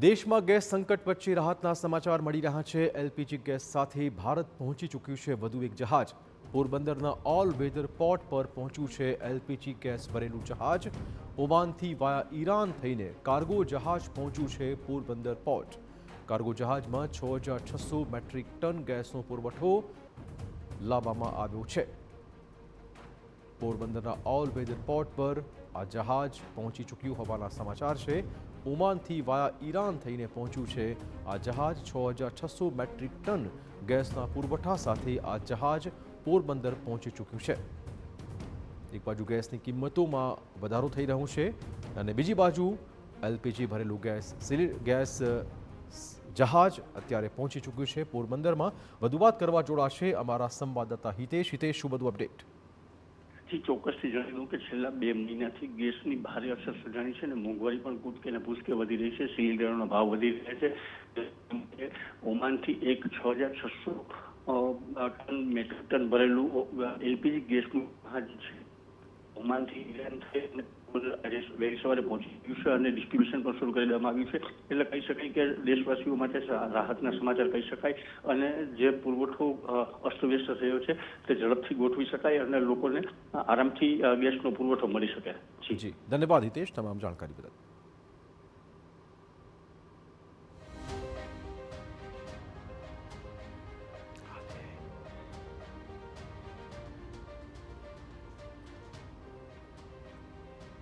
દેશમાં ગેસ સંકટ વચ્ચે રાહતના સમાચાર મળી રહ્યા છે। એલપીજી ગેસ સાથે ભારત પહોંચી ચૂક્યું છે વધુ એક જહાજ। પોરબંદરના ઓલ વેધર પોર્ટ પર પહોંચ્યું છે એલપીજી ગેસ ભરેલું જહાજ। ઓમાનથી વાયા ઈરાન થઈને કાર્ગો જહાજ પહોંચ્યું છે પોરબંદર પોર્ટ। કાર્ગો જહાજમાં 6,600 મેટ્રિક ટન ગેસનો પુરવઠો લાવવામાં આવ્યો છે। પોરબંદરના ઓલ વેધર પોર્ટ પર આ જહાજ પહોંચી ચૂક્યું હોવાના સમાચાર છે। ઓમાનથી વાયા ઈરાન થઈને પહોંચ્યું છે આ જહાજ। 6,600 મેટ્રિક ટન ગેસના પુરવઠા સાથે આ જહાજ પોરબંદર પહોંચી ચૂક્યું છે। એક બાજુ ગેસની કિંમતોમાં વધારો થઈ રહ્યો છે અને બીજી બાજુ એલપીજી ભરેલું ગેસ જહાજ અત્યારે પહોંચી ચૂક્યું છે પોરબંદરમાં। વધુ વાત કરવા જોડાશે અમારા સંવાદદાતા હિતેશ। હિતેશ, શું બધું અપડેટ? ચોક્કસથી જણાવી દઉં કે છેલ્લા 2 મહિનાથી ગેસની ભારે અસર સર્જાણી છે અને મોંઘવારી પણ કૂદકે ને ભૂસકે વધી રહી છે। સિલિન્ડરનો ભાવ વધી રહ્યા છે। ઓમાનથી 6,600 ટન મેટ્રિક ટન ભરેલું એલપીજી ગેસનું જહાજ છે ઓમાનથી ઈરાન થઈ આજે વહેલી સવારે પહોંચી ગયું છે અને ડિસ્ટ્રીબ્યુશન પણ શરૂ કરી દેવામાં આવ્યું છે। એટલે કહી શકાય કે દેશવાસીઓ માટે રાહતના સમાચાર કહી શકાય અને જે પુરવઠો અસ્તવ્યસ્ત થયો છે તે ઝડપથી ગોઠવી શકાય અને લોકોને આરામથી ગેસનો પુરવઠો મળી શકે। જી, ધન્યવાદ હિતેશ તમામ જાણકારી બદલ।